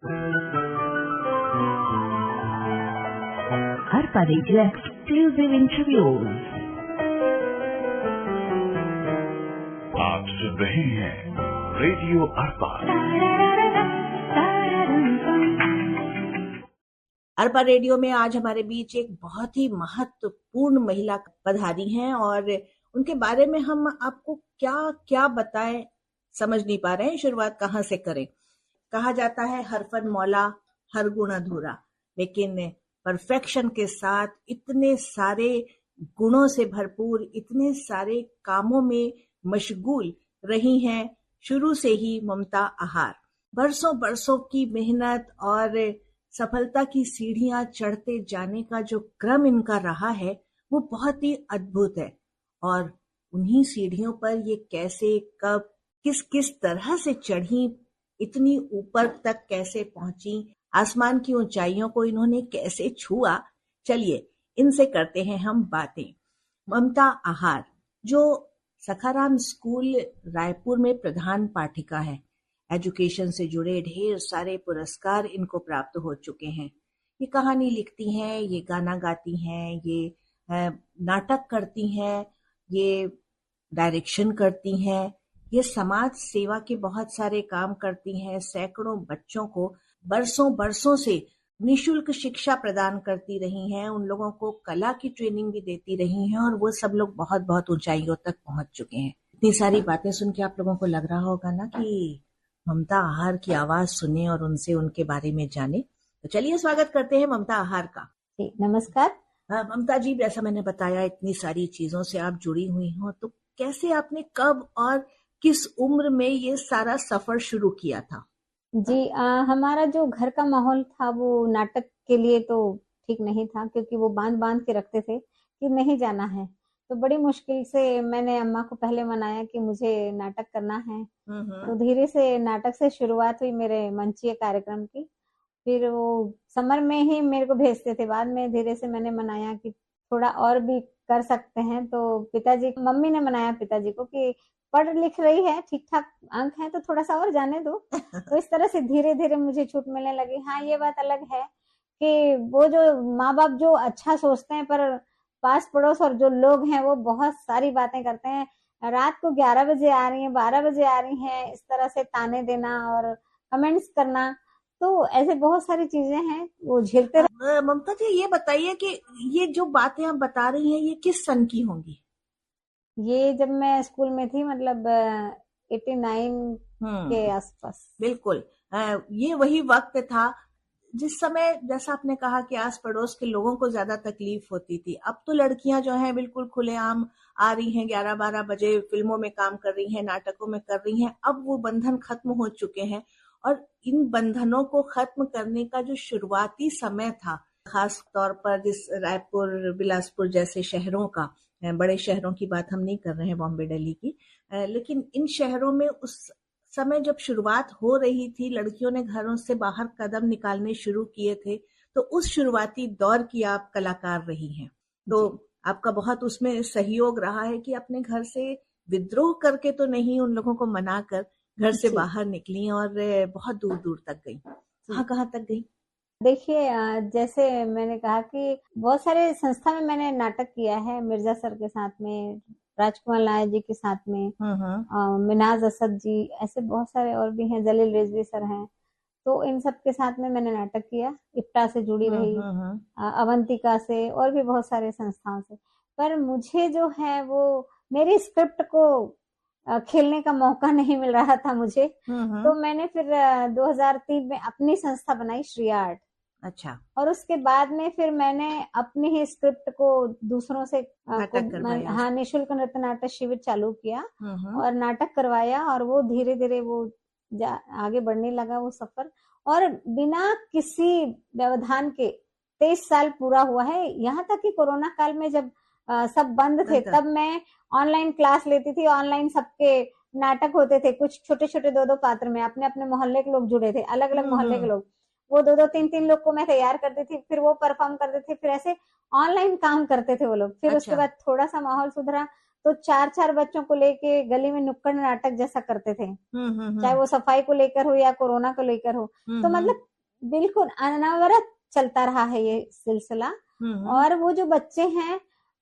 Arpa radio exclusive interviews. आप सुन रहे हैं रेडियो अरपा। अरपा रेडियो में आज हमारे बीच एक बहुत ही महत्वपूर्ण महिला पधारी हैं और उनके बारे में हम आपको क्या क्या बताएं समझ नहीं पा रहे हैं। शुरुआत कहाँ से करें। कहा जाता है हर फन मौला हर गुण अधूरा, लेकिन परफेक्शन के साथ इतने सारे गुणों से भरपूर, इतने सारे कामों में मशगूल रही हैं शुरू से ही ममता आहार। बरसों बरसों की मेहनत और सफलता की सीढ़ियां चढ़ते जाने का जो क्रम इनका रहा है वो बहुत ही अद्भुत है। और उन्हीं सीढ़ियों पर ये कैसे, कब, किस किस तरह से चढ़ी, इतनी ऊपर तक कैसे पहुंची, आसमान की ऊंचाइयों को इन्होंने कैसे छुआ, चलिए इनसे करते हैं हम बातें। ममता आहार जो सखाराम स्कूल रायपुर में प्रधान पाठिका है, एजुकेशन से जुड़े ढेर सारे पुरस्कार इनको प्राप्त हो चुके हैं। ये कहानी लिखती हैं, ये गाना गाती हैं, ये नाटक करती हैं, ये डायरेक्शन करती हैं, ये समाज सेवा के बहुत सारे काम करती हैं। सैकड़ों बच्चों को बरसों बरसों से निशुल्क शिक्षा प्रदान करती रही हैं, उन लोगों को कला की ट्रेनिंग भी देती रही हैं और वो सब लोग बहुत बहुत ऊंचाइयों तक पहुंच चुके हैं। इतनी सारी बातें सुन के आप लोगों को लग रहा होगा ना कि ममता आहार की आवाज सुने और उनसे उनके बारे में जाने। तो चलिए स्वागत करते हैं ममता आहार का। नमस्कार। ममता जी, जैसा मैंने बताया इतनी सारी चीजों से आप जुड़ी हुई हो, तो कैसे आपने कब और किस उम्र में ये सारा सफर शुरू किया था? जी, हमारा जो घर का माहौल था वो नाटक के लिए तो ठीक नहीं था, क्योंकि वो बांध बांध के रखते थे कि नहीं जाना है। तो बड़ी मुश्किल से मैंने अम्मा को पहले मनाया कि मुझे नाटक करना है। तो धीरे से नाटक से शुरुआत हुई मेरे मंचीय कार्यक्रम की। फिर वो समर में ही मेरे को भेजते थे, बाद में धीरे से मैंने मनाया कि थोड़ा और भी कर सकते हैं। तो मम्मी ने मनाया पिताजी को कि पढ़ लिख रही है, ठीक ठाक अंक है, तो थोड़ा सा और जाने दो। तो इस तरह से धीरे धीरे मुझे छूट मिलने लगी। हाँ, ये बात अलग है कि वो जो माँ बाप जो अच्छा सोचते हैं, पर पास पड़ोस और जो लोग हैं वो बहुत सारी बातें करते हैं। रात को 11 बजे आ रही हैं, 12 बजे आ रही हैं, इस तरह से ताने देना और कमेंट्स करना, तो ऐसे बहुत सारी चीजें हैं वो झेलते रहे। ममता जी, ये बताइए कि ये जो बातें आप बता रही हैं ये किस सन की होंगी? ये जब मैं स्कूल में थी, मतलब 89 के आसपास। बिल्कुल, ये वही वक्त था जिस समय, जैसा आपने कहा कि आस पड़ोस के लोगों को ज्यादा तकलीफ होती थी। अब तो लड़कियां जो हैं बिल्कुल खुलेआम आ रही हैं, 11-12 बजे फिल्मों में काम कर रही हैं, नाटकों में कर रही हैं। अब वो बंधन खत्म हो चुके हैं और इन बंधनों को खत्म करने का जो शुरुआती समय था, खास तौर पर जिस रायपुर, बिलासपुर जैसे शहरों का, बड़े शहरों की बात हम नहीं कर रहे हैं, बॉम्बे, दिल्ली की, लेकिन इन शहरों में उस समय जब शुरुआत हो रही थी, लड़कियों ने घरों से बाहर कदम निकालने शुरू किए थे, तो उस शुरुआती दौर की आप कलाकार रही हैं। तो आपका बहुत उसमें सहयोग रहा है कि अपने घर से विद्रोह करके तो नहीं, उन लोगों को मनाकर घर से बाहर निकली और बहुत दूर दूर तक गई। कहाँ तक गई? देखिए, जैसे मैंने कहा कि बहुत सारे संस्था में मैंने नाटक किया है, मिर्जा सर के साथ में, राजकुमार लाया जी के साथ में, मिनाज असद जी, ऐसे बहुत सारे और भी हैं, जलील रिजवी सर हैं। तो इन सब के साथ में मैंने नाटक किया, इप्टा से जुड़ी रही, अवंतिका से, और भी बहुत सारे संस्थाओं से। पर मुझे जो है वो मेरी स्क्रिप्ट को खेलने का मौका नहीं मिल रहा था मुझे। तो मैंने फिर 2003 में अपनी संस्था बनाई, श्री आर्ट। अच्छा। और उसके बाद में फिर मैंने अपनी ही स्क्रिप्ट को दूसरों से हाँ, निःशुल्क नृत्य नाटक शिविर चालू किया और नाटक करवाया, और वो धीरे धीरे वो आगे बढ़ने लगा वो सफर। और बिना किसी व्यवधान के 23 साल पूरा हुआ है। यहाँ तक कि कोरोना काल में जब सब बंद थे, तब मैं ऑनलाइन क्लास लेती थी। ऑनलाइन सबके नाटक होते थे, कुछ छोटे छोटे 2-2 पात्र में, अपने अपने मोहल्ले के लोग जुड़े थे, अलग अलग मोहल्ले के लोग, वो 2-2 3-3 लोग को मैं तैयार करती थी, फिर वो परफॉर्म करते थे, फिर ऐसे ऑनलाइन काम करते थे वो लोग। फिर उसके बाद थोड़ा सा माहौल सुधरा तो 4-4 बच्चों को लेके गली में नुक्कड़ नाटक जैसा करते थे, चाहे वो सफाई को लेकर हो या कोरोना को लेकर हो। तो मतलब बिल्कुल अनवरत चलता रहा है ये सिलसिला। और वो जो बच्चे हैं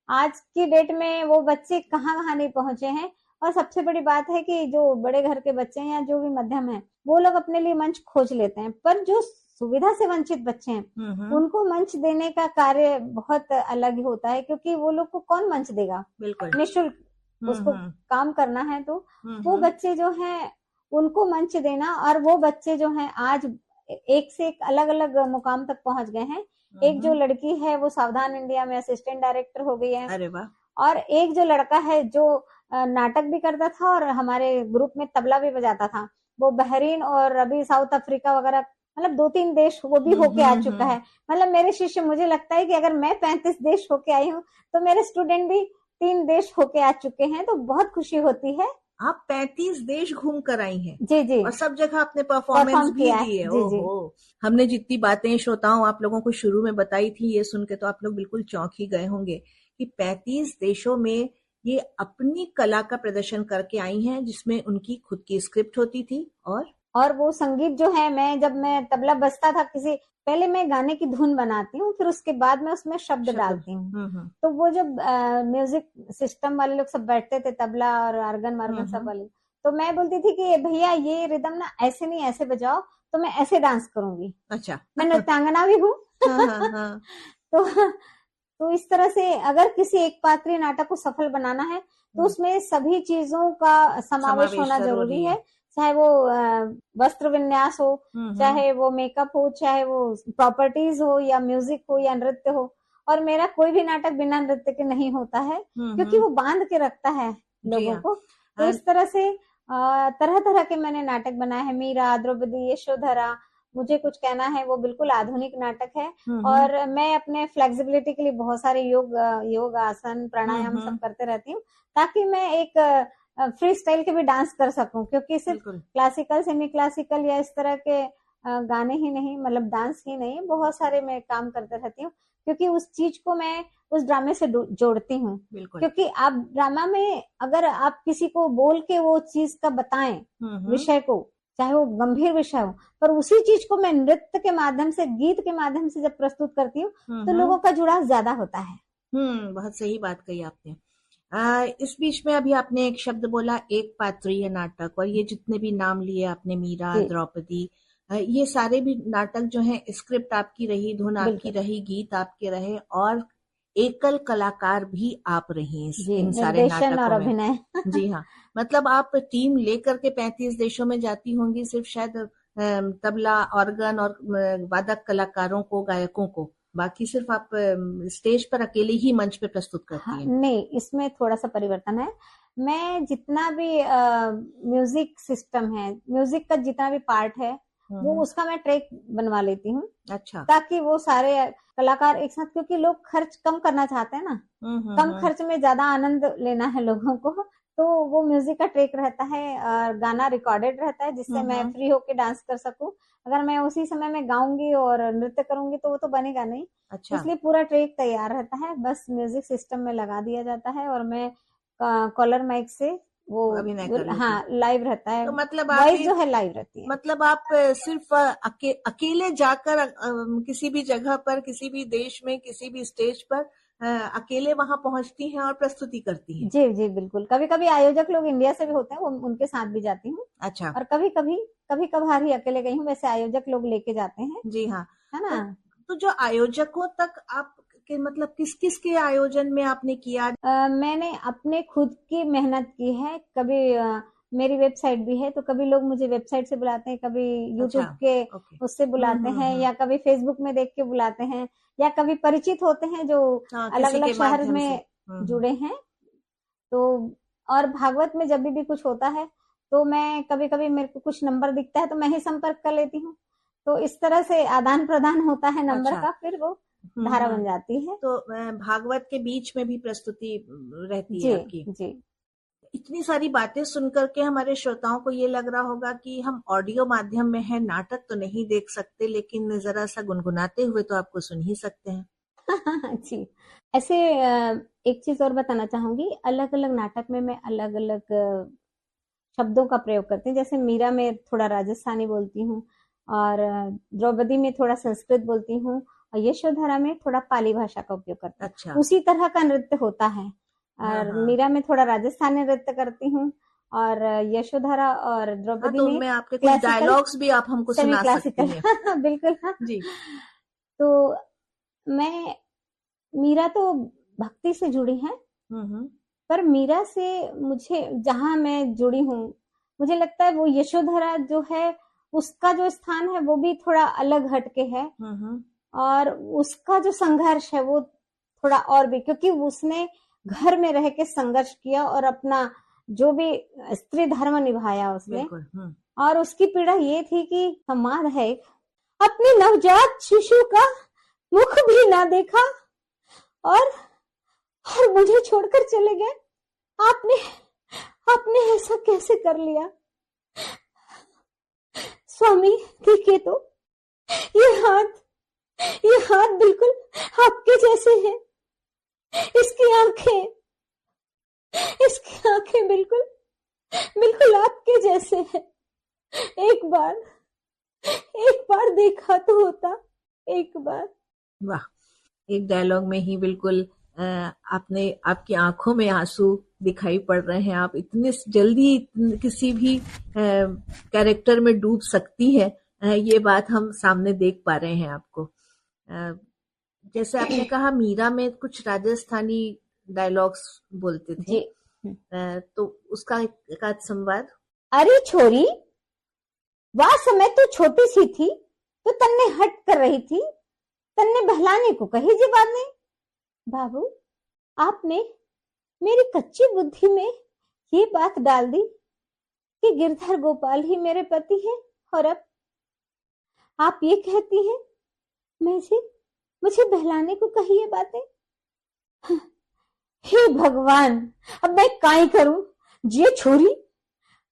आज की डेट में, वो बच्चे कहाँ कहाँ नहीं पहुंचे हैं। और सबसे बड़ी बात है कि जो बड़े घर के बच्चे हैं या जो भी मध्यम है, वो लोग अपने लिए मंच खोज लेते हैं, पर जो सुविधा से वंचित बच्चे हैं उनको मंच देने का कार्य बहुत अलग ही होता है, क्योंकि वो लोग को कौन मंच देगा, बिल्कुल निःशुल्क उसको काम करना है। तो वो बच्चे जो हैं उनको मंच देना, और वो बच्चे जो हैं आज एक से एक अलग अलग मुकाम तक पहुंच गए हैं। एक जो लड़की है वो सावधान इंडिया में असिस्टेंट डायरेक्टर हो गई है। अरे वाह। और एक जो लड़का है जो नाटक भी करता था और हमारे ग्रुप में तबला भी बजाता था, वो बहरीन और अभी साउथ अफ्रीका वगैरह, मतलब 2-3 देश वो भी होके आ चुका है। मतलब मेरे शिष्य, मुझे लगता है कि अगर मैं 35 देश होके आई हूँ तो मेरे स्टूडेंट भी 3 देश होके आ चुके हैं, तो बहुत खुशी होती है। आप 35 देश घूम कर आई हैं। जी जी। और सब जगह आपने परफॉर्मेंस भी दी है। ओहो। हमने जितनी बातें श्रोताओं आप लोगों को शुरू में बताई थी, ये सुन के तो आप लोग बिल्कुल चौंक ही गए होंगे कि 35 देशों में ये अपनी कला का प्रदर्शन करके आई हैं, जिसमें उनकी खुद की स्क्रिप्ट होती थी। और वो संगीत जो है, जब मैं तबला बजता था, पहले मैं गाने की धुन बनाती हूँ, फिर उसके बाद मैं उसमें शब्द डालती हूँ। तो वो जब म्यूजिक सिस्टम वाले लोग सब बैठते थे, तबला और आर्गन वार्गन सब वाले, तो मैं बोलती थी कि भैया ये रिदम ना ऐसे नहीं ऐसे बजाओ, तो मैं ऐसे डांस करूंगी। अच्छा। मैं नृत्यांगना भी हूँ। तो इस तरह से अगर किसी एक पात्रीय नाटक को सफल बनाना है तो उसमें सभी चीजों का समावेश होना जरूरी है। चाहे वो वस्त्र विन्यास हो, चाहे वो मेकअप हो, चाहे वो प्रॉपर्टीज हो, या म्यूजिक हो, या नृत्य हो। और मेरा कोई भी नाटक बिना नृत्य के नहीं होता है, क्योंकि वो बांध के रखता है लोगों को। तो इस तरह से तरह तरह के मैंने नाटक बनाए हैं। मीरा, द्रौपदी, यशोधरा, मुझे कुछ कहना है, वो बिल्कुल आधुनिक नाटक है। और मैं अपने फ्लेक्सिबिलिटी के लिए बहुत सारे योग आसन प्राणायाम सब करते रहती हूँ, ताकि मैं एक फ्री स्टाइल के भी डांस कर सकूं, क्योंकि सिर्फ क्लासिकल, सेमी क्लासिकल या इस तरह के गाने ही नहीं, मतलब डांस ही नहीं, बहुत सारे मैं काम करते रहती हूँ, क्योंकि उस चीज को मैं उस ड्रामे से जोड़ती हूँ। क्योंकि आप ड्रामा में अगर आप किसी को बोल के वो चीज का बताएं विषय को, चाहे वो गंभीर विषय हो, पर उसी चीज को मैं नृत्य के माध्यम से, गीत के माध्यम से जब प्रस्तुत करती हूँ तो लोगों का जुड़ाव ज्यादा होता है। बहुत सही बात कही आपने। इस बीच में अभी आपने एक शब्द बोला, एक पात्रीय नाटक, और ये जितने भी नाम लिए आपने, मीरा, द्रौपदी, ये सारे भी नाटक जो हैं, स्क्रिप्ट आपकी रही, धुन आपकी रही, गीत आपके रहे, और एकल कलाकार भी आप रही इन सारे नाटकों में। जी हाँ। मतलब आप टीम लेकर के 35 देशों में जाती होंगी, सिर्फ शायद तबला, ऑर्गन और वादक कलाकारों को, गायकों को, बाकी सिर्फ आप स्टेज पर अकेले ही मंच पे प्रस्तुत करती हैं। नहीं, इसमें थोड़ा सा परिवर्तन है। मैं जितना भी म्यूजिक सिस्टम है, म्यूजिक का जितना भी पार्ट है, वो उसका मैं ट्रैक बनवा लेती हूँ। अच्छा। ताकि वो सारे कलाकार एक साथ, क्योंकि लोग खर्च कम करना चाहते हैं ना, कम खर्च में ज्यादा आनंद लेना है लोगों को, तो वो म्यूजिक का ट्रैक रहता है और गाना रिकॉर्डेड रहता है, जिससे मैं फ्री होके डांस कर सकूं। अगर मैं उसी समय में गाऊंगी और नृत्य करूंगी तो वो तो बनेगा नहीं। अच्छा। इसलिए पूरा ट्रैक तैयार रहता है, बस म्यूजिक सिस्टम में लगा दिया जाता है और मैं कॉलर माइक से वो हाँ लाइव रहता है। तो मतलब वॉइस जो है लाइव रहती है। मतलब आप सिर्फ अकेले जाकर किसी भी जगह पर, किसी भी देश में, किसी भी स्टेज पर अकेले वहां पहुंचती हैं और प्रस्तुति करती हैं? जी जी बिल्कुल। कभी कभी आयोजक लोग इंडिया से भी होते हैं, उनके साथ भी जाती हूँ। अच्छा। और कभी कभार ही अकेले गई हूँ, वैसे आयोजक लोग लेके जाते हैं। जी हाँ, है ना। तो जो आयोजकों तक आप के मतलब किस किस के आयोजन में आपने किया? मैंने अपने खुद की मेहनत की है। कभी मेरी वेबसाइट भी है, तो कभी लोग मुझे वेबसाइट से बुलाते हैं, कभी यूट्यूब के उससे बुलाते हैं, या कभी फेसबुक में देख के बुलाते हैं, या कभी परिचित होते हैं जो अलग अलग शहर में जुड़े हैं। तो और भागवत में जब भी कुछ होता है तो मैं कभी कभी, मेरे को कुछ नंबर दिखता है तो मैं ही संपर्क कर लेती हूँ। तो इस तरह से आदान प्रदान होता है नंबर का, फिर वो धारा बन जाती है। तो भागवत के बीच में भी प्रस्तुति रहती है आपकी? जी। इतनी सारी बातें सुनकर के हमारे श्रोताओं को ये लग रहा होगा कि हम ऑडियो माध्यम में हैं, नाटक तो नहीं देख सकते, लेकिन जरा सा गुनगुनाते हुए तो आपको सुन ही सकते हैं। जी। ऐसे एक चीज और बताना चाहूंगी, अलग अलग नाटक में मैं अलग अलग शब्दों का प्रयोग करती हूँ। जैसे मीरा में थोड़ा राजस्थानी बोलती हूँ, और द्रौपदी में थोड़ा संस्कृत बोलती हूँ, और यशोधरा में थोड़ा पाली भाषा का उपयोग करती हूँ। अच्छा। उसी तरह का नृत्य होता है। और हाँ। मीरा में थोड़ा राजस्थानी नृत्य करती हूँ, और यशोधरा और द्रौपदी तो में उनमें आपके कुछ क्लासिकल, डायलॉग्स भी आप हमको सेमी सुना सकती हैं। क्लासिकल बिल्कुल। हाँ जी। तो मैं, मीरा तो भक्ति से जुड़ी है, पर मीरा से मुझे, जहां मैं जुड़ी हूँ, मुझे लगता है वो यशोधरा जो है उसका जो स्थान है वो भी थोड़ा अलग हटके है, और उसका जो संघर्ष है वो थोड़ा और भी, क्योंकि उसने घर में रह के संघर्ष किया और अपना जो भी स्त्री धर्म निभाया उसने। और उसकी पीड़ा ये थी कि संवाद है एक, अपने नवजात शिशु का मुख भी ना देखा और मुझे छोड़कर चले गए। आपने ऐसा कैसे कर लिया स्वामी? देखिए तो ये हाथ बिल्कुल आपके जैसे हैं, इसकी आंखें बिल्कुल आपके जैसे हैं। एक बार देखा तो होता, एक बार। वाह, एक डायलॉग में ही बिल्कुल आपकी आंखों में आंसू दिखाई पड़ रहे हैं। आप इतने जल्दी किसी भी कैरेक्टर में डूब सकती है, ये बात हम सामने देख पा रहे हैं आपको। जैसे आपने कहा मीरा में कुछ राजस्थानी डायलॉग्स बोलते थे, तो उसका एक आध संवाद। अरे छोरी, वह समय तू छोटी सी थी तो तन्ने हट कर रही थी, तन्ने बहलाने को कही जी बात नहीं। बाबू, आपने मेरी कच्ची बुद्धि में ये बात डाल दी कि गिरधर गोपाल ही मेरे पति है, और अब आप ये कहती हैं मुझे बहलाने को कही ये बातें। हे भगवान, अब मैं काई करूं? ये छोरी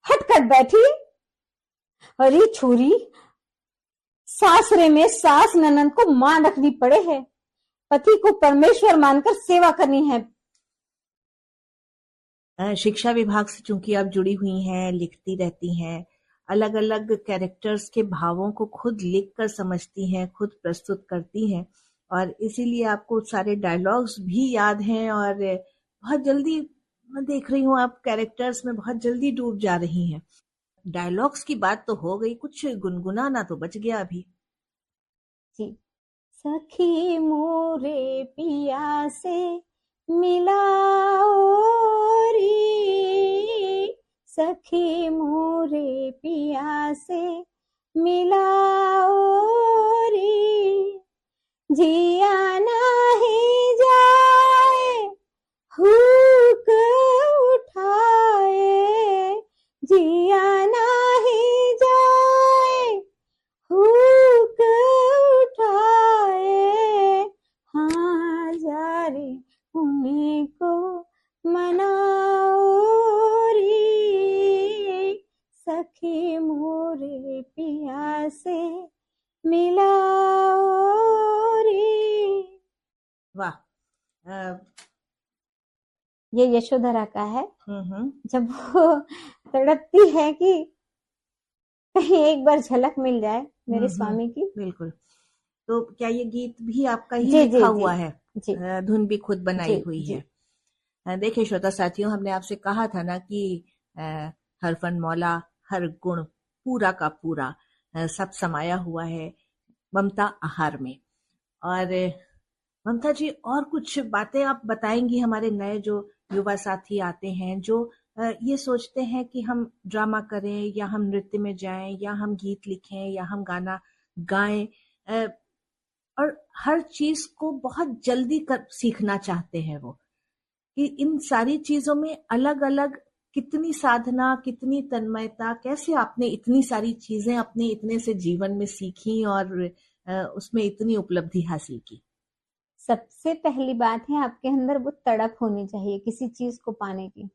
हटकर बैठी। अरे छोरी, सासरे में सास ननद को मान रखनी पड़े है, पति को परमेश्वर मानकर सेवा करनी है। शिक्षा विभाग से चूंकि आप जुड़ी हुई हैं, लिखती रहती हैं, अलग अलग कैरेक्टर्स के भावों को खुद लिखकर समझती हैं, खुद प्रस्तुत करती हैं, और इसीलिए आपको सारे डायलॉग्स भी याद हैं, और बहुत जल्दी मैं देख रही हूँ आप कैरेक्टर्स में बहुत जल्दी डूब जा रही हैं। डायलॉग्स की बात तो हो गई, कुछ गुनगुनाना तो बच गया अभी। जी। सखी मोरे पिया से मिलाओ रे, सखी मोरे पिया से मिलाओ रे, जिया नहीं जाए हुक उठाए, जिया नहीं जाए हुक उठाए, हाँ जा रे उन्हीं को मनाओ रे, सखी मोरे पिया से मिलाओ रे। वाह। ये यशोधरा का है। जब वो तड़पती है कि कहीं एक बार झलक मिल जाए मेरे स्वामी की। बिल्कुल। तो क्या ये गीत भी आपका ही लिखा हुआ है? जी। धुन भी खुद बनाई हुई है। देखिए श्रोता साथियों, हमने आपसे कहा था ना कि हर फन मौला, हर गुण पूरा का पूरा सब समाया हुआ है ममता आहार में। और ममता जी, और कुछ बातें आप बताएंगी हमारे नए जो युवा साथी आते हैं, जो ये सोचते हैं कि हम ड्रामा करें, या हम नृत्य में जाएं, या हम गीत लिखें, या हम गाना गाएं, और हर चीज को बहुत जल्दी सीखना चाहते हैं वो, कि इन सारी चीजों में अलग अलग कितनी साधना, कितनी तन्मयता, कैसे आपने इतनी सारी चीजें अपने इतने से जीवन में सीखी और उसमें इतनी उपलब्धि हासिल की? सबसे पहली बात है, आपके अंदर वो तड़प होनी चाहिए किसी चीज को पाने की।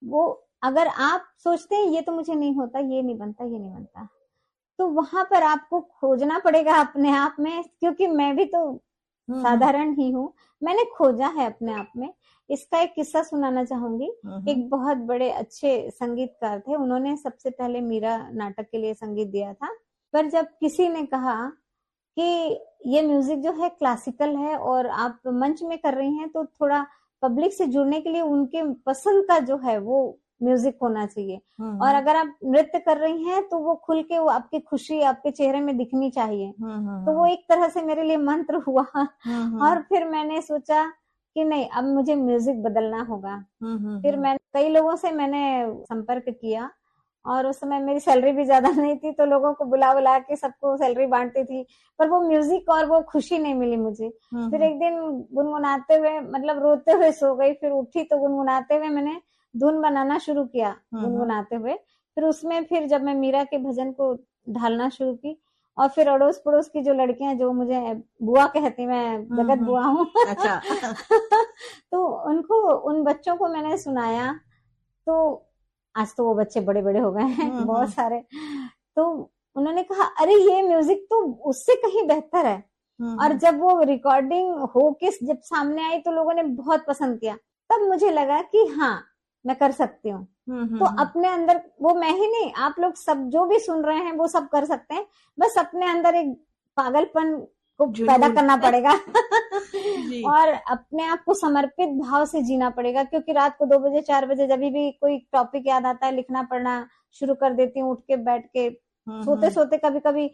वो अगर आप सोचते हैं ये तो मुझे नहीं होता, ये नहीं बनता, ये नहीं बनता, तो वहां पर आपको खोजना पड़ेगा अपने आप में, क्योंकि मैं भी तो साधारण ही हूँ, मैंने खोजा है अपने आप में। इसका एक किस्सा सुनाना चाहूंगी। एक बहुत बड़े अच्छे संगीतकार थे, उन्होंने सबसे पहले मीरा नाटक के लिए संगीत दिया था, पर जब किसी ने कहा कि ये म्यूजिक जो है क्लासिकल है और आप मंच में कर रही हैं, तो थोड़ा पब्लिक से जुड़ने के लिए उनके पसंद का जो है वो म्यूजिक होना चाहिए, और अगर आप नृत्य कर रही हैं तो वो खुल के वो आपकी खुशी आपके चेहरे में दिखनी चाहिए। तो वो एक तरह से मेरे लिए मंत्र हुआ। और फिर मैंने सोचा कि नहीं, अब मुझे म्यूजिक बदलना होगा। फिर मैं कई लोगों से मैंने संपर्क किया, और उस समय मेरी सैलरी भी ज्यादा नहीं थी, तो लोगों को बुला बुला के सबको सैलरी बांटती थी, पर वो म्यूजिक और वो खुशी नहीं मिली मुझे। फिर एक दिन गुनगुनाते हुए, मतलब रोते हुए सो गई, फिर उठी तो गुनगुनाते हुए मैंने धुन बनाना शुरू किया, गुनगुनाते हुए। फिर उसमें फिर जब मैं मीरा के भजन को ढालना शुरू की, और फिर अड़ोस पड़ोस की जो लड़कियां जो मुझे बुआ कहती, मैं जगत बुआ हूँ। अच्छा। तो उनको, उन बच्चों को मैंने सुनाया, तो आज तो वो बच्चे बड़े बड़े हो गए हैं बहुत सारे। तो उन्होंने कहा, अरे ये म्यूजिक तो उससे कहीं बेहतर है। और जब वो रिकॉर्डिंग हो के जब सामने आई तो लोगों ने बहुत पसंद किया। तब मुझे लगा कि हाँ, मैं कर सकती हूँ। तो अपने अंदर, वो मैं ही नहीं, आप लोग सब जो भी सुन रहे हैं वो सब कर सकते हैं, बस अपने अंदर एक पागलपन को पैदा करना पड़ेगा और अपने आप को समर्पित भाव से जीना पड़ेगा। क्योंकि रात को 2 बजे 4 बजे जब भी कोई टॉपिक याद आता है, लिखना पढ़ना शुरू कर देती हूँ, उठ के बैठ के सोते सोते कभी कभी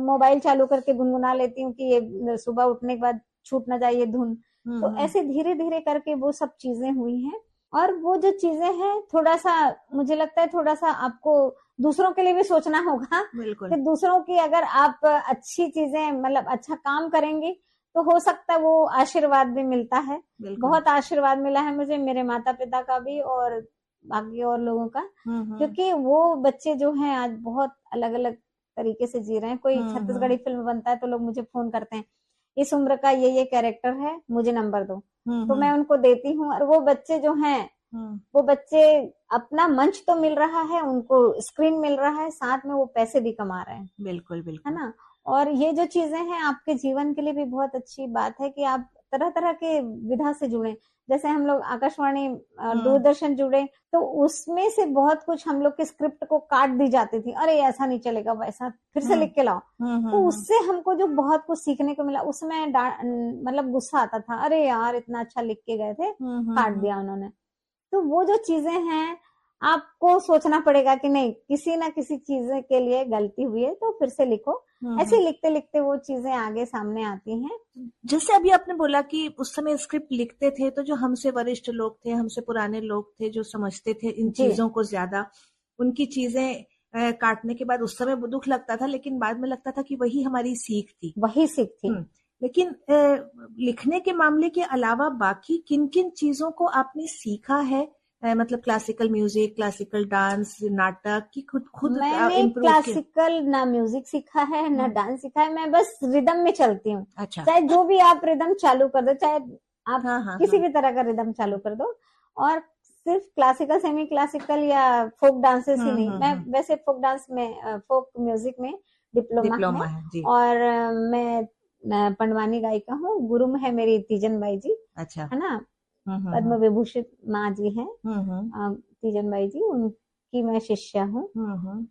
मोबाइल चालू करके गुनगुना लेती हूँ कि ये सुबह उठने के बाद छूट ना जाए ये धुन। तो ऐसे धीरे धीरे करके वो सब चीजें हुई हैं। और वो जो चीजें हैं, थोड़ा सा मुझे लगता है थोड़ा सा आपको दूसरों के लिए भी सोचना होगा कि दूसरों की अगर आप अच्छी चीजें, मतलब अच्छा काम करेंगे तो हो सकता है वो आशीर्वाद भी मिलता है। बहुत आशीर्वाद मिला है मुझे, मेरे माता पिता का भी और बाकी और लोगों का, क्योंकि वो बच्चे जो हैं आज बहुत अलग अलग तरीके से जी रहे हैं। कोई छत्तीसगढ़ी फिल्म बनता है तो लोग मुझे फोन करते हैं, इस उम्र का ये कैरेक्टर है, मुझे नंबर दो। तो मैं उनको देती हूँ। और वो बच्चे जो हैं, वो बच्चे अपना मंच तो मिल रहा है, उनको स्क्रीन मिल रहा है, साथ में वो पैसे भी कमा रहे हैं। बिल्कुल बिल्कुल, है ना। और ये जो चीजें हैं आपके जीवन के लिए भी बहुत अच्छी बात है कि आप तरह तरह के विधा से जुड़े। जैसे हम लोग आकाशवाणी दूरदर्शन जुड़े, तो उसमें से बहुत कुछ हम लोग के स्क्रिप्ट को काट दी जाती थी, अरे ऐसा नहीं चलेगा, वैसा फिर से लिख के लाओ। तो उससे हमको जो बहुत कुछ सीखने को मिला, उसमें मतलब गुस्सा आता था, अरे यार इतना अच्छा लिख के गए थे, काट दिया उन्होंने। तो वो जो चीजें हैं, आपको सोचना पड़ेगा कि नहीं, किसी ना किसी चीज के लिए गलती हुई है तो फिर से लिखो। ऐसे लिखते लिखते वो चीजें आगे सामने आती हैं। जैसे अभी आपने बोला कि उस समय स्क्रिप्ट लिखते थे तो जो हमसे वरिष्ठ लोग थे, हमसे पुराने लोग थे, जो समझते थे इन चीजों को ज्यादा, उनकी चीजें काटने के बाद उस समय दुख लगता था, लेकिन बाद में लगता था कि वही हमारी सीख थी, वही सीख थी। लेकिन लिखने के मामले के अलावा बाकी किन किन चीजों को आपने सीखा है? मतलब क्लासिकल म्यूजिक, क्लासिकल डांस, नाटक की खुद मैंने क्लासिकल ना म्यूजिक सीखा है ना डांस सीखा है, मैं बस रिदम में चलती हूँ। अच्छा। चाहे जो भी आप रिदम चालू कर दो, चाहे आप किसी भी तरह का रिदम चालू कर दो, और सिर्फ क्लासिकल, सेमी क्लासिकल या फोक डांसेस ही नहीं। मैं वैसे फोक डांस में, फोक म्यूजिक में डिप्लोमा है। और मैं पंडवानी गायिका हूँ। गुरु है मेरी तीजन बाई जी। अच्छा। है ना, पद्म विभूषित माँ जी हैं तीजन बाई जी, उनकी मैं शिष्या हूँ।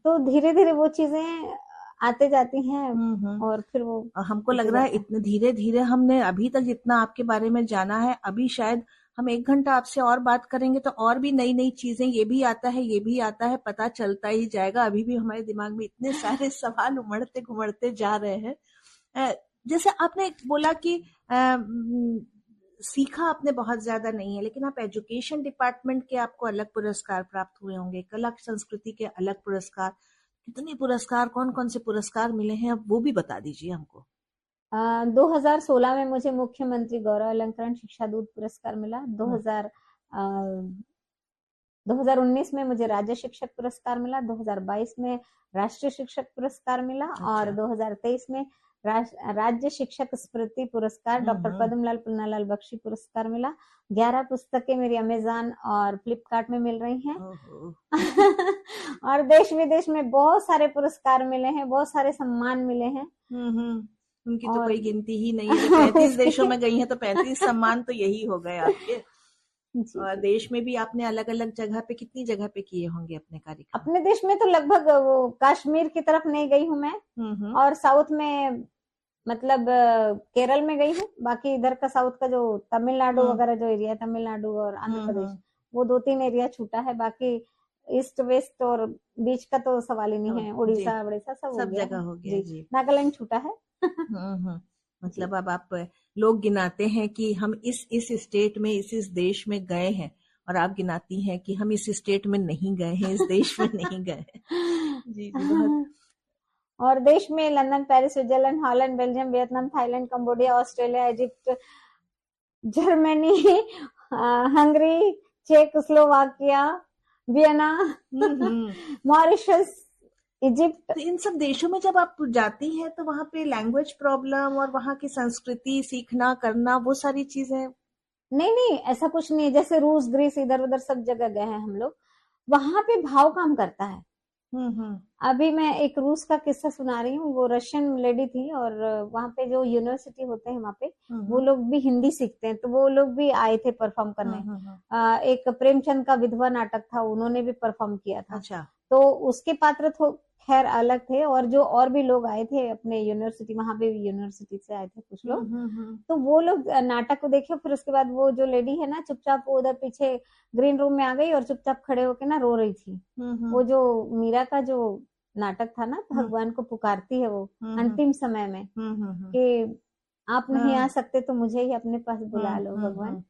तो धीरे धीरे वो चीजें आते जाती हैं और फिर वो हमको लग रहा है इतने धीरे धीरे हमने अभी तक जितना आपके बारे में जाना है, अभी शायद हम 1 घंटा आपसे और बात करेंगे तो और भी नई नई चीजें, ये भी आता है ये भी आता है, पता चलता ही जाएगा। अभी भी हमारे दिमाग में इतने सारे सवाल उमड़ते घुमड़ते जा रहे हैं। जैसे आपने बोला कि सीखा आपने बहुत ज्यादा नहीं है, लेकिन आप एजुकेशन डिपार्टमेंट के आपको अलग पुरस्कार प्राप्त हुए होंगे, कला संस्कृति के अलग पुरस्कार, कितने पुरस्कार, कौन कौन से पुरस्कार मिले हैं, अब वो भी बता दीजिए हमको। 2016 में मुझे मुख्यमंत्री गौरव अलंकरण शिक्षा दूत पुरस्कार मिला। 2019 में मुझे राज्य शिक्षक पुरस्कार मिला। 2022 में राष्ट्रीय शिक्षक पुरस्कार मिला। और 2023 में राज्य शिक्षक स्मृति पुरस्कार, डॉक्टर पद्मलाल पुन्नालाल बख्शी पुरस्कार मिला। 11 पुस्तकें मेरी अमेज़न और फ्लिपकार्ट में मिल रही हैं। और देश विदेश में बहुत सारे पुरस्कार मिले हैं, बहुत सारे सम्मान मिले हैं। उनकी तो कोई गिनती ही नहीं है। 35 देशों में गई हैं तो 35 सम्मान तो यही हो गए आपके। जी और जी। देश में भी आपने अलग अलग जगह पे, कितनी जगह पे किए होंगे अपने कार्यक्रम? अपने देश में तो लगभग वो कश्मीर की तरफ नहीं गई हूँ मैं, हम्म। और साउथ में मतलब केरल में गई हूँ। बाकी इधर का साउथ का जो तमिलनाडु हम्म वगैरह जो एरिया है, तमिलनाडु और आंध्र प्रदेश, हम्म। वो 2-3 एरिया छूटा है। बाकी ईस्ट वेस्ट और बीच का तो सवाल ही नहीं है, जी, उड़ीसा उड़ीसा सब हो सब गया जगह है हो गया जी। जी। नागालैंड छूटा है। हम्म। जी मतलब अब आप लोग गिनाते हैं कि हम इस स्टेट में, इस देश में गए हैं, और आप गिनाती हैं कि हम इस स्टेट में नहीं गए हैं, इस देश में नहीं गए हैं। जी जी, बहुत। और देश में London, Paris, Switzerland, Holland, Belgium, Vietnam, Thailand, Cambodia, Australia, Egypt, Germany, Hungary, चेक Slovakia, Vienna, hmm. Mauritius, Egypt. तो इन सब देशों में जब आप जाती हैं तो वहां पे लैंग्वेज प्रॉब्लम और वहां की संस्कृति सीखना करना, वो सारी चीजें? नहीं नहीं, ऐसा कुछ नहीं है। जैसे रूस, ग्रीस, इधर उधर सब जगह गए हैं हम लोग, वहां पे भाव काम करता है। हम्म। अभी मैं एक रूस का किस्सा सुना रही हूँ। वो रशियन लेडी थी, और वहां पे जो यूनिवर्सिटी होते हैं वहां पे, वो लोग भी हिंदी सीखते हैं, तो वो लोग भी आए थे परफॉर्म करने। हम्म। एक प्रेमचंद का विधवा नाटक था, उन्होंने भी परफॉर्म किया था। अच्छा। तो उसके पात्र तो खैर अलग थे, और जो और भी लोग आए थे अपने यूनिवर्सिटी, वहां पे भी यूनिवर्सिटी से आए थे कुछ लोग। हम्म। तो वो लोग नाटक को देखे, फिर उसके बाद वो जो लेडी है ना, चुपचाप वो उधर पीछे ग्रीन रूम में आ गई और चुपचाप खड़े होके ना रो रही थी। वो जो मीरा का जो नाटक था ना, भगवान को पुकारती है वो अंतिम समय में कि आप नहीं आ सकते तो मुझे ही अपने पास बुला लो भगवान।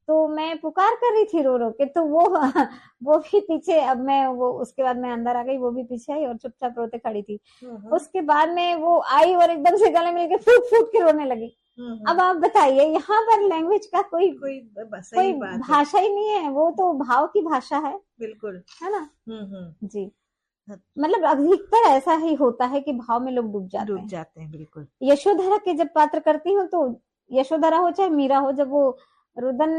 तो मैं पुकार कर रही थी रो रो के, तो वो भी पीछे, अब मैं वो उसके बाद मैं अंदर आ गई, वो भी पीछे आई और चुपचाप रोते खड़ी थी। उसके बाद में वो आई और एकदम से गले मिल के फूट फूट के रोने लगी। अब आप बताइए, यहाँ पर लैंग्वेज का कोई सही बात है। भाषा ही नहीं है, वो तो भाव की भाषा है, बिल्कुल। है ना। जी, मतलब अधिकतर ऐसा ही होता है कि भाव में लोग डूब जाते हैं। बिल्कुल। यशोधरा के जब पात्र करती हूँ, तो यशोधरा हो चाहे मीरा हो, जब वो रुदन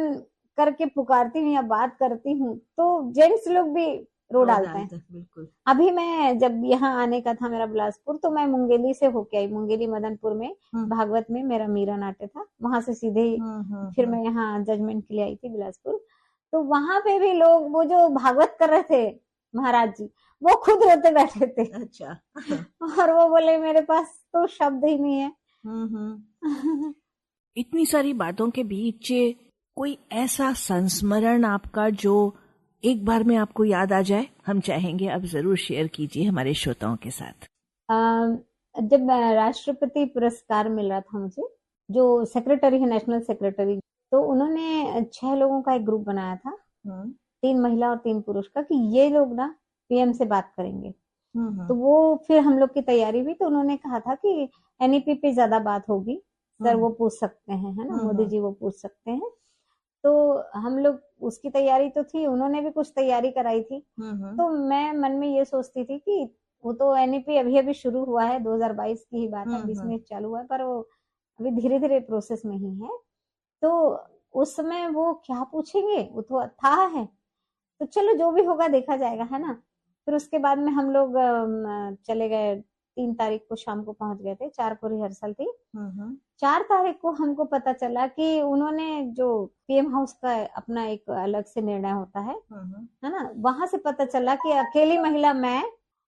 करके पुकारती हूँ या बात करती हूँ, तो जेंट्स लोग भी रो डालते हैं। बिल्कुल। अभी मैं जब यहाँ आने का था मेरा बिलासपुर, तो मैं मुंगेली से होके आई। मुंगेली मदनपुर में भागवत में मेरा मीरा नाट्य था, वहां से सीधे ही फिर मैं यहाँ जजमेंट के लिए आई थी बिलासपुर। तो वहां पे भी लोग, वो जो भागवत कर रहे थे महाराज जी, वो खुद रोते बैठे थे। अच्छा। और वो बोले मेरे पास तो शब्द ही नहीं है। इतनी सारी बातों के बीच कोई ऐसा संस्मरण आपका जो एक बार में आपको याद आ जाए, हम चाहेंगे आप जरूर शेयर कीजिए हमारे श्रोताओं के साथ। जब राष्ट्रपति पुरस्कार मिल रहा था मुझे, जो सेक्रेटरी है, नेशनल सेक्रेटरी, तो उन्होंने 6 लोगों का एक ग्रुप बनाया था, 3 महिला और 3 पुरुष का, कि ये लोग ना पीएम से बात करेंगे। तो वो फिर हम लोग की तैयारी हुई, तो उन्होंने कहा था कि एनईपी पे ज्यादा बात होगी सर, वो पूछ सकते हैं, है ना, मोदी जी वो पूछ सकते हैं। तो हम लोग उसकी तैयारी तो थी, उन्होंने भी कुछ तैयारी कराई थी। तो मैं मन में ये सोचती थी कि वो तो एनईपी अभी अभी शुरू हुआ है, 2022 की ही बात है, 20 में चालू हुआ है, पर वो अभी धीरे धीरे प्रोसेस में ही है। तो उस समय वो क्या पूछेंगे, वो तो अथाह है। तो चलो जो भी होगा देखा जाएगा, है ना। फिर उसके बाद में हम लोग चले गए। 3 तारीख को शाम को पहुंच गए थे, 4 को रिहर्सल थी। 4 तारीख को हमको पता चला कि उन्होंने जो पीएम हाउस का अपना एक अलग से निर्णय होता है ना, वहां से पता चला कि अकेली महिला मैं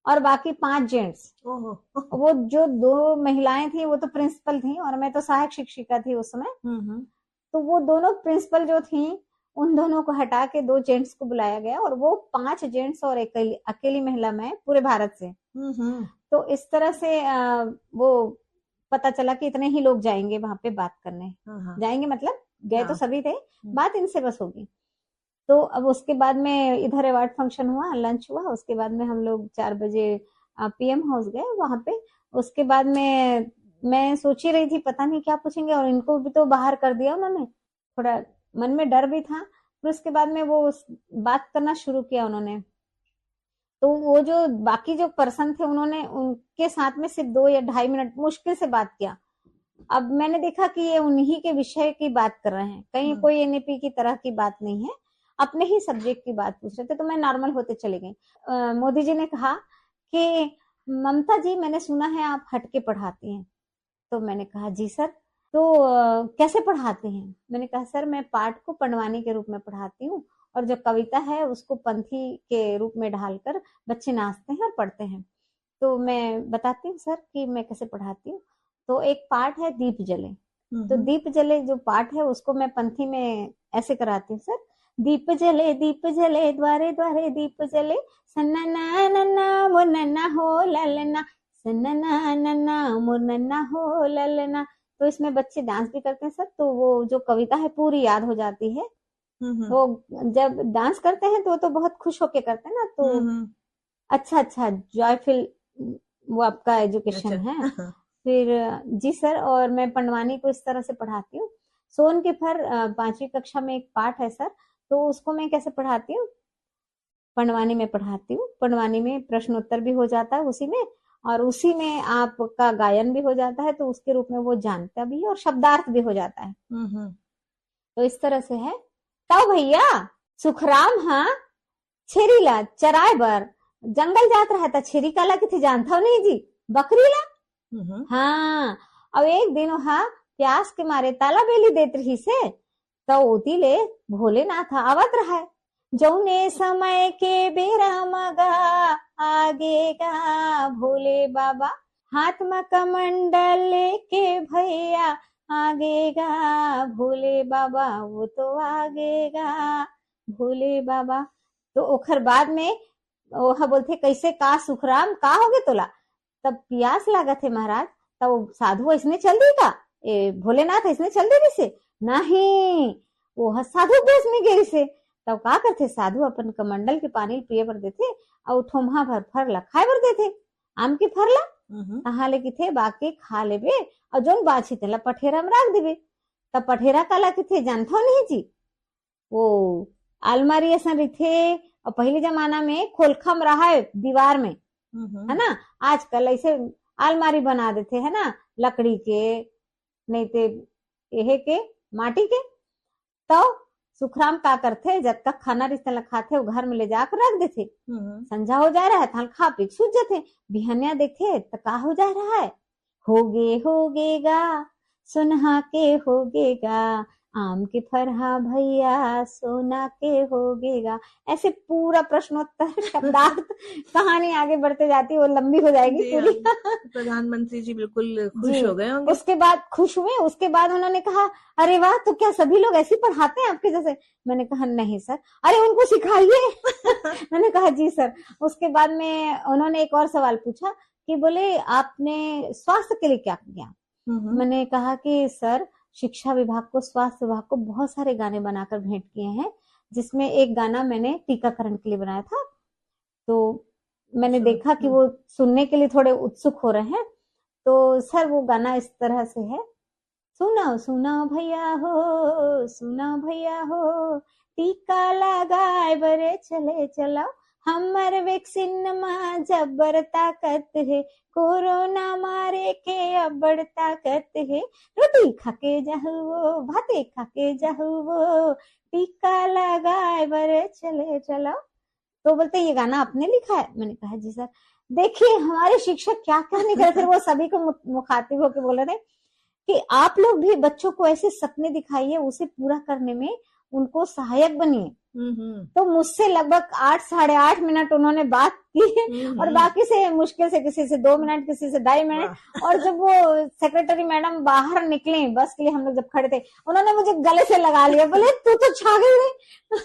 और बाकी 5 जेंट्स। वो जो 2 महिलाएं थी वो तो प्रिंसिपल थी, और मैं तो सहायक शिक्षिका थी उस समय। तो वो दोनों प्रिंसिपल जो थी, उन दोनों को हटा के 2 जेंट्स को बुलाया गया, और वो 5 जेंट्स और अकेली महिला मैं पूरे भारत से। तो इस तरह से वो पता चला कि इतने ही लोग जाएंगे वहां पे बात करने। जाएंगे मतलब गए तो सभी थे, बात इनसे बस होगी। तो अब उसके बाद में इधर अवार्ड फंक्शन हुआ, लंच हुआ, उसके बाद में हम लोग 4 बजे पीएम हाउस गए वहां पे। उसके बाद में मैं सोच ही रही थी पता नहीं क्या पूछेंगे, और इनको भी तो बाहर कर दिया उन्होंने। थोड़ा मन में डर भी था। फिर उसके बाद में वो बात करना शुरू किया उन्होंने। तो वो जो बाकी जो पर्सन थे, उन्होंने उनके साथ में सिर्फ 2 या 2.5 मिनट मुश्किल से बात किया। अब मैंने देखा कि ये उन्हीं के विषय की बात कर रहे हैं, कहीं कोई एनईपी की तरह की बात नहीं है, अपने ही सब्जेक्ट की बात पूछ रहे थे। तो मैं नॉर्मल होते चले गई। मोदी जी ने कहा कि ममता जी, मैंने सुना है आप हटके पढ़ाती हैं। तो मैंने कहा जी सर। तो कैसे पढ़ाते हैं? मैंने कहा सर मैं पाठ को पंडवानी के रूप में पढ़ाती हूँ और जो कविता है उसको पंथी के रूप में ढालकर बच्चे नाचते हैं और पढ़ते हैं। तो मैं बताती हूँ सर कि मैं कैसे पढ़ाती हूँ। तो एक पाठ है दीप जले, तो दीप जले जो पाठ है उसको मैं पंथी में ऐसे कराती हूँ सर, दीप जले द्वारे द्वारे दीप जले, सन्ना नन्ना मोर नन्ना हो ललना, सन्ना नन्ना मोर नन्ना हो ललना। तो इसमें बच्चे डांस भी करते हैं सर, तो वो जो कविता है पूरी याद हो जाती है। वो जब डांस करते हैं तो बहुत खुश होके करते हैं ना, तो अच्छा जॉयफुल वो आपका एजुकेशन है। फिर जी सर, और मैं पंडवानी को इस तरह से पढ़ाती हूँ। सोन के फर 5वीं कक्षा में एक पाठ है सर, तो उसको मैं कैसे पढ़ाती हूँ? पंडवानी में पढ़ाती हूँ। पंडवानी में प्रश्नोत्तर भी हो जाता है उसी में, और उसी में आपका गायन भी हो जाता है, तो उसके रूप में वो जानता भी है और शब्दार्थ भी हो जाता है। तो इस तरह से है। तो भैया सुखराम हाँ छेरीला चराय बर जंगल जात रहता, छेरी काला किथे जानता नहीं जी, बकरीला। हाँ, अब एक दिन वहा प्यास के मारे ताला बेली देत रही से, तो ओती ले भोलेनाथ आवत रहा है, जौने समय के बेरा मगा आगेगा भोले बाबा, हाथ में कमंडल लेके भैया आगेगा भोले बाबा, वो तो आगेगा भोले बाबा। तो ओखर बाद में वह बोलते कैसे का सुखराम का हो गए तोला, तब प्यास लागत है महाराज, तब साधु इसने चल दी का, भोलेनाथ इसने चल दे से नहीं, वो साधु बेस में गई से। तब का करते साधु अपन कमंडल के पानी पिए बर देते और ठोमहा भर फरला खाए बर देते, आम के फरला कहा ले किथे बाकी खा लेबे और जोन बाछी तेला पठेरा में रख देबे। तब पठेरा काला किथे जानता नहीं जी, वो अलमारी ऐसा रही, और पहले जमाना में खोलखम रहा है दीवार में, है ना, आजकल ऐसे अलमारी बना देते है ना, लकड़ी के नहीं ते यह के माटी के। तो सुखराम का करते जब तक खाना रिश्ता खाते वो घर में ले जाकर रख देते, संझा हो जा रहा है थाल खा पी सूझ जाते, बिहनिया देखे तो का हो जा रहा है, होगेगा सुनहा के होगेगा, आम के फरहा भैया सोना के होगेगा। ऐसे पूरा प्रश्नोत्तर शब्दार्थ कहानी आगे बढ़ते जाती है, वो लंबी हो जाएगी पूरी। प्रधानमंत्री जी बिल्कुल खुश हो गए होंगे। उसके बाद खुश हुए, उसके बाद उन्होंने कहा अरे वाह, तो क्या सभी लोग ऐसे पढ़ाते हैं आपके जैसे? मैंने कहा नहीं सर। अरे उनको सिखाइए। मैंने कहा जी सर। उसके बाद में उन्होंने एक और सवाल पूछा कि बोले आपने स्वास्थ्य के लिए क्या किया? मैंने कहा कि सर शिक्षा विभाग को, स्वास्थ्य विभाग को बहुत सारे गाने बनाकर भेंट किए हैं, जिसमें एक गाना मैंने टीकाकरण के लिए बनाया था। तो मैंने देखा कि वो सुनने के लिए थोड़े उत्सुक हो रहे हैं, तो सर वो गाना इस तरह से है, सुना सुना भैया हो, सुना भैया हो, टीका लगाए बरे चले चलाओ, हमर वैक्सीन में जबर ताकत है, कोरोना मारे के अबड़ ताकत है, रोटी खाके जाओ भाते खाके जाओ, टीका लगाए बरे चले चलाओ। तो बोलते ये गाना आपने लिखा है? मैंने कहा जी सर। देखिए हमारे शिक्षक क्या क्या नहीं करे, फिर वो सभी को मुखातिब होकर बोल रहे थे कि आप लोग भी बच्चों को ऐसे सपने दिखाइए, उसे पूरा करने में उनको सहायक बनिए। तो मुझसे लगभग 8 साढ़े 8 मिनट उन्होंने बात की, और बाकी से मुश्किल से किसी से 2 मिनट, किसी से 2.5 मिनट। और जब वो सेक्रेटरी मैडम बाहर निकले बस के लिए, हम लोग जब खड़े थे, उन्होंने मुझे गले से लगा लिया, बोले तू तो छा गई।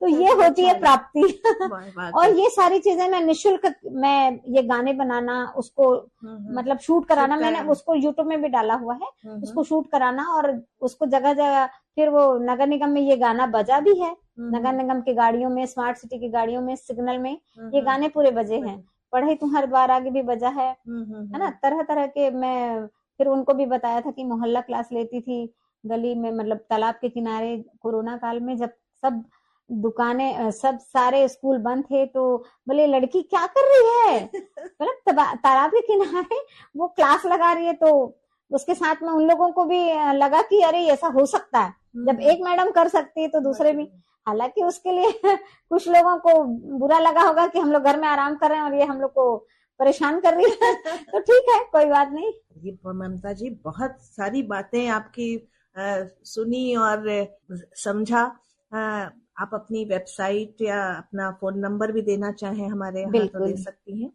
तो ये होती है प्राप्ति। और ये सारी चीजें मैं निःशुल्क, मैं ये गाने बनाना, उसको मतलब शूट कराना, मैंने उसको यूट्यूब में भी डाला हुआ है, उसको शूट कराना और उसको जगह जगह, फिर वो नगर निगम में ये गाना बजा भी है, नगर निगम की गाड़ियों में, स्मार्ट सिटी की गाड़ियों में, सिग्नल में ये गाने पूरे बजे हैं, पढ़े तुम्हारे बार आगे भी बजा है ना, तरह तरह के। मैं फिर उनको भी बताया था कि मोहल्ला क्लास लेती थी गली में, मतलब तालाब के किनारे, कोरोना काल में जब सब दुकानें, सब सारे स्कूल बंद थे, तो बोले लड़की क्या कर रही है, मतलब तालाब के किनारे वो क्लास लगा रही है। तो उसके साथ में उन लोगों को भी लगा कि अरे ऐसा हो सकता है, जब एक मैडम कर सकती है तो दूसरे भी। हालांकि उसके लिए कुछ लोगों को बुरा लगा होगा कि हम लोग घर में आराम कर रहे हैं और ये हम लोग को परेशान कर रही है तो ठीक है, कोई बात नहीं। ये ममता जी, बहुत सारी बातें आपकी सुनी और समझा। आप अपनी वेबसाइट या अपना फोन नंबर भी देना चाहें हमारे यहाँ तो बिल्कुल। दे सकती हैं।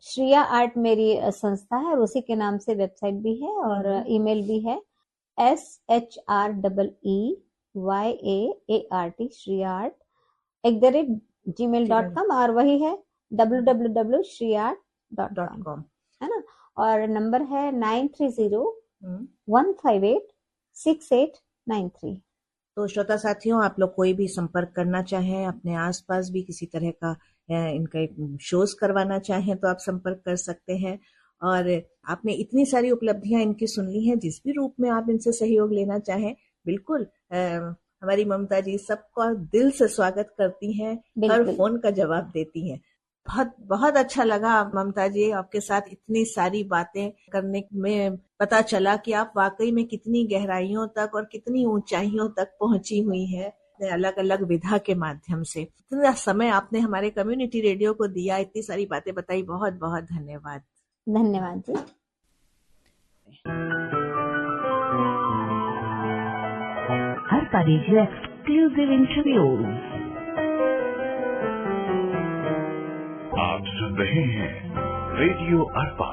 श्रिया आर्ट मेरी संस्था है और उसी के नाम से वेबसाइट भी है और ईमेल भी है SHREEYAART shriart@gmail.com और वही है www.shriart.com, है ना। और नंबर है 9301586893। तो श्रोता साथियों, आप लोग कोई भी संपर्क करना चाहें, अपने आसपास भी किसी तरह का इनका शोज करवाना चाहें तो आप संपर्क कर सकते हैं। और आपने इतनी सारी उपलब्धियां इनकी सुन ली हैं, जिस भी रूप में आप इनसे सहयोग लेना चाहें, बिल्कुल हमारी ममता जी सबका दिल से स्वागत करती हैं, हर फोन का जवाब देती हैं। बहुत बहुत अच्छा लगा ममता जी, आपके साथ इतनी सारी बातें करने में पता चला कि आप वाकई में कितनी गहराइयों तक और कितनी ऊंचाइयों तक पहुंची हुई है अलग अलग विधा के माध्यम से। इतना समय आपने हमारे कम्युनिटी रेडियो को दिया, इतनी सारी बातें बताई, बहुत बहुत धन्यवाद। धन्यवाद जी। Arpa Radio exclusive interviews। आप सुन रहे हैं रेडियो अर्पा।